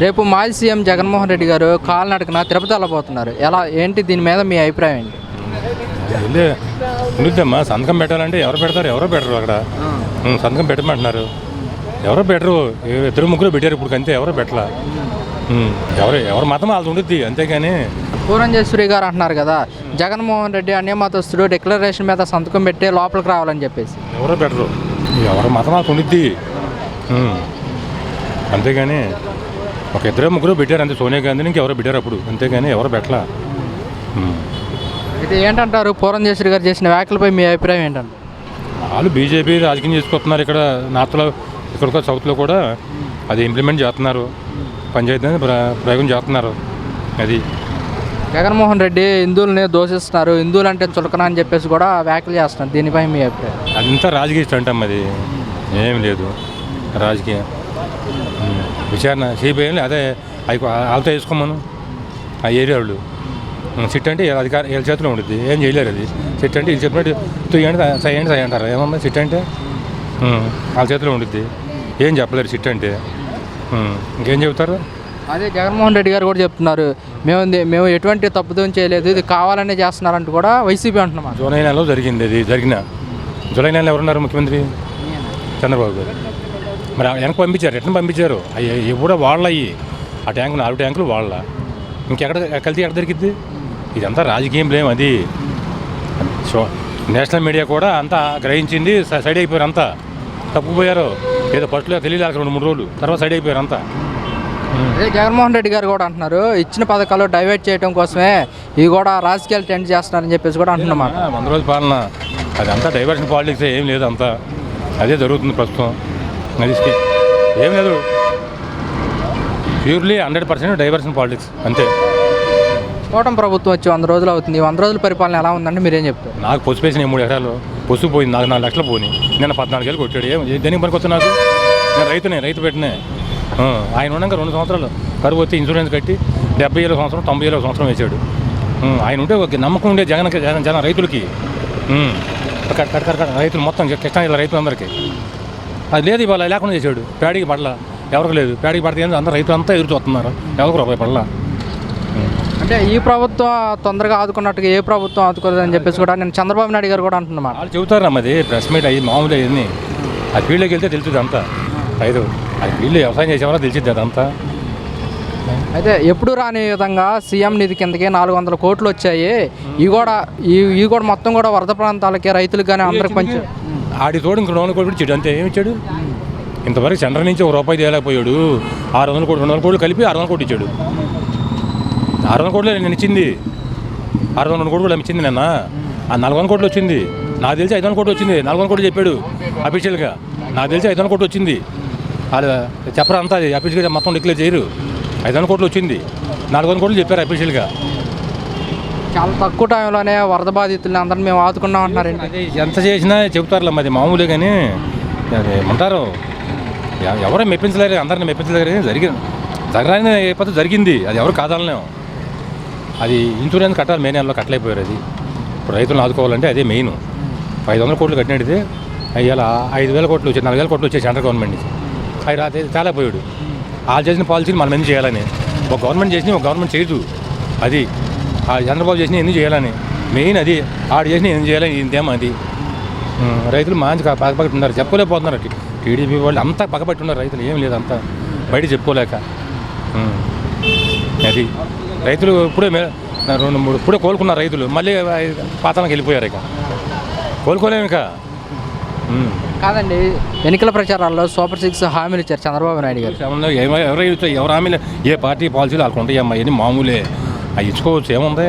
రేపు మాజీ సీఎం జగన్మోహన్ రెడ్డి గారు కాలినడకన తిరుపతి వెళ్ళబోతున్నారు. ఏంటి దీని మీద మీ అభిప్రాయం ఏంటి? ఉండిద్దమ్మా, సంతకం పెట్టాలంటే ఎవరు పెడతారు? ఎవరో పెట్టరు. అక్కడ సంతకం పెట్టమంటున్నారు, ఎవరో పెట్టరు. ఇద్దరు ముగ్గురు పెట్టారు ఇప్పుడు, అంతే. ఎవరో పెట్టలా. ఎవరు మతం వాళ్ళది ఉండిద్ది, అంతేగాని. పూరంజేశ్వరి గారు అంటున్నారు కదా, జగన్మోహన్ రెడ్డి అన్యమతస్తుడు, డిక్లరేషన్ మీద సంతకం పెట్టి లోపలికి రావాలని చెప్పేసి. ఎవరో పెట్టరు, ఎవరు మతం వాళ్ళకి ఉండిద్ది, అంతేగాని. ఒక ఇద్దరు ముగ్గురు పెట్టారు అంతే, సోనియా గాంధీని ఇంకెవరో పెట్టారు అప్పుడు, అంతేగాని ఎవరు పెట్టలా. అయితే ఏంటంటారు, పూరంజేశ్వరి గారు చేసిన వ్యాఖ్యలపై మీ అభిప్రాయం ఏంటంటే? వాళ్ళు బీజేపీ రాజకీయం చేసుకుంటున్నారు ఇక్కడ నార్త్లో, ఇక్కడ సౌత్లో కూడా అది ఇంప్లిమెంట్ చేస్తున్నారు, పంచాయతీ ప్రయోగం చేస్తున్నారు. అది జగన్మోహన్ రెడ్డి హిందువులని దోషిస్తున్నారు, హిందువులు అంటే చులకన అని చెప్పేసి కూడా వ్యాఖ్యలు చేస్తున్నారు. దీనిపై మీ అభిప్రాయం? అదంతా రాజకీయ స్టంట్ అమ్మ, అది ఏం లేదు. రాజకీయం విచారణ సిబిఐని అదే వాళ్ళతో వేసుకోమను. ఆ ఏరియా వాళ్ళు సిట్ అంటే అధికారం వీళ్ళ చేతిలో ఉంటుంది, ఏం చేయలేరు. అది సిట్ అంటే వీళ్ళు చెప్పినట్టు తుయ్యండి సై అంటారు. ఏమమ్మా సిట్ అంటే వాళ్ళ చేతిలో ఉంటుంది, ఏం చెప్పలేరు సిట్ అంటే. ఇంకేం చెబుతారు? అదే జగన్మోహన్ రెడ్డి గారు కూడా చెప్తున్నారు, మేము ఎటువంటి తప్పుదం చేయలేదు, ఇది కావాలనే చేస్తున్నారంటూ కూడా వైసీపీ అంటున్నాం. జూలై నెలలో జరిగింది, అది జూలై నెలలో ఎవరున్నారు ముఖ్యమంత్రి? చంద్రబాబు గారు. మరి వెనక్కి పంపించారు, ఎట్లా పంపించారు? అవి కూడా వాళ్ళ అయ్యి ఆ ట్యాంకు 4 ట్యాంకులు వాళ్ళ. ఇంకెక్కడ కల్తీ ఎక్కడ దొరికిద్ది? ఇదంతా రాజకీయం బ్లేమ్. అది నేషనల్ మీడియా కూడా అంతా గ్రహించింది, సైడ్ అయిపోయారు, అంతా తప్పుపోయారు. ఏదో ఫస్ట్లో తెలియలేక 2-3 రోజులు, తర్వాత సైడ్ అయిపోయారు అంతా. అదే జగన్మోహన్ రెడ్డి గారు కూడా అంటున్నారు, ఇచ్చిన పథకాలు డైవర్ట్ చేయడం కోసమే ఇవి కూడా రాజకీయాలు టెండ్ చేస్తున్నారని చెప్పేసి కూడా అంటున్నమాట. 100 రోజుల పాలన అదంతా డైవర్షన్ పాలిటిక్స్, ఏం లేదు, అంతా అదే జరుగుతుంది ప్రస్తుతం. అది ఏం లేదు, ప్యూర్లీ 100% డైవర్షన్ పాలిటిక్స్, అంతే. కూటమి ప్రభుత్వం వచ్చి 100 రోజులు అవుతుంది, 100 రోజుల పరిపాలన ఎలా ఉందంటే మీరేం చెప్తారు? నాకు పసుపు వేసిన 3 ఎకరాలు పసుపు పోయింది, నాకు 4 లక్షలు పోయి. నేను 14 ఏళ్ళు కొట్టాడు. దేనికి పనికి నాకు? నేను రైతు పెట్టినే. ఆయన ఉండగా 2 సంవత్సరాలు కరువు వచ్చి ఇన్సూరెన్స్ కట్టి 70,000 సంవత్సరం, 90,000 సంవత్సరం వేసాడు. ఆయన ఉంటే ఒక నమ్మకం ఉండే జన రైతులకి, రైతులు మొత్తం కృష్ణా జిల్లా రైతులందరికీ. అది లేదు, ఇవాళ లేకుండా చేశాడు. పేడీకి పడల ఎవరికి లేదు, పేడీకి పడితే అందరూ రైతులు అంతా ఎదురు చూస్తున్నారు, ఎవరికి రూపాయి పడల. అంటే ఈ ప్రభుత్వం తొందరగా ఆదుకున్నట్టుగా ఏ ప్రభుత్వం ఆదుకోలేదని చెప్పేసి కూడా నేను చంద్రబాబు నాయుడు గారు కూడా అంటున్నమాట. వాళ్ళు చెబుతారు అమ్మది, ప్రెస్ మీట్ అయ్యి మామూలు అయ్యింది. ఆ ఫీల్డ్కి వెళ్తే తెలుస్తుంది అంతా. ఆ ఫీల్డ్ వ్యవసాయం చేసేవాళ్ళ తెలిసిద్ది అదంతా. అయితే ఎప్పుడు రాని విధంగా సీఎం నిధి కిందకి 400 కోట్లు వచ్చాయి. ఇవి కూడా మొత్తం కూడా వరద ప్రాంతాలకి, రైతులకు కానీ అందరికి పంచి ఆడి తోడు ఇంక 200 కోట్లు ఇచ్చాడు, అంతే. ఏమి ఇచ్చాడు? ఇంతవరకు సెంటర్ నుంచి ₹1 తేలేకపోయాడు. 600 కోట్లు, 200 కోట్లు కలిపి 600 కోట్లు ఇచ్చాడు. 600 కోట్లు నేను ఇచ్చింది, 600 కోట్లు కూడా ఇచ్చింది నిన్న. ఆ 400 కోట్లు వచ్చింది. నాకు తెలిసి 500 కోట్లు వచ్చింది. 400 కోట్లు చెప్పాడు అఫీషియల్గా. నాకు తెలిసి 500 కోట్లు వచ్చింది. వాళ్ళు చెప్పరా అంతా, అఫీషియల్గా మొత్తం డిక్లేర్ చేయరు. 500 కోట్లు వచ్చింది, 400 కోట్లు చెప్పారు అఫీషియల్గా. చాలా తక్కువ టైంలోనే వరద బాధితులను అందరినీ మేము ఆదుకున్నాం అంటున్నారు. ఎంత చేసినా చెబుతారులే, అది మామూలే. కానీ అది ఉంటారు, ఎవరో మెప్పించలేరు, అందరిని మెప్పించలేరు. జరగని పద్ధతి జరిగింది, అది ఎవరు కాదనలేము. అది ఇన్సూరెన్స్ కట్టాలి, మే నెలలో కట్టలేకపోయారు. అది ఇప్పుడు రైతులను ఆదుకోవాలంటే అదే మెయిన్. 500 కోట్లు కట్టినది అయ్యాల 5,000 కోట్లు వచ్చాయి, 4,000 కోట్లు వచ్చాయి సెంట్రల్ గవర్నమెంట్ నుంచి. అవి తేలేకపోయాడు. వాళ్ళు చేసిన పాలసీని మనం ఎందుకు చేయాలని, ఒక గవర్నమెంట్ చేసి ఒక గవర్నమెంట్ చేయదు. అది ఆ చంద్రబాబు చేసిన ఎందుకు చేయాలని మెయిన్, అది ఆడు చేసిన ఎందుకు చేయాలని ఇంతేమో. అది రైతులు మంచి పగపట్టి ఉన్నారు, చెప్పుకోలేకపోతున్నారు. టీడీపీ వాళ్ళు అంతా పగపట్టి ఉన్నారు, రైతులు ఏం లేదు, అంతా బయట చెప్పుకోలేక. అది రైతులు ఇప్పుడే 2-3 ఇప్పుడే కోలుకున్నారు రైతులు, మళ్ళీ పాతానికి వెళ్ళిపోయారు. ఇక కోలుకోలేము ఇక. కాదండి, ఎన్నికల ప్రచారాల్లో సూపర్ 6 హామీలు ఇచ్చారు చంద్రబాబు నాయుడు గారు. ఎవరు హామీలు, ఏ పార్టీ పాలసీలు వాళ్ళకు ఉంటాయమ్మా, ఇవన్నీ మామూలే, అవి ఇచ్చుకోవచ్చు, ఏముంది.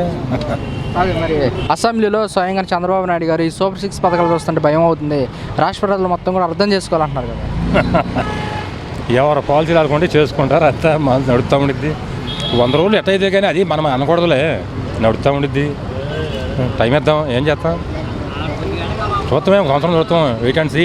మరి అసెంబ్లీలో స్వయంగా చంద్రబాబు నాయుడు గారు ఈ సూపర్ 6 పథకాలు చూస్తుంటే భయం అవుతుంది, రాష్ట్ర ప్రజలు మొత్తం కూడా అర్థం చేసుకోవాలంటున్నారు కదా. ఎవరు పాలసీలు ఆడుకుంటే చేసుకుంటారు, అంతా నడుస్తూ ఉండిద్ది. 100 రోజులు ఎట్టయితే కానీ అది మనం అనకూడదులే, నడుస్తూ ఉండిద్ది. టైం ఇద్దాం, ఏం చేస్తాం, చూస్తామే, 1 సంవత్సరం చూస్తాం, వెయిట్ అండ్ సీ.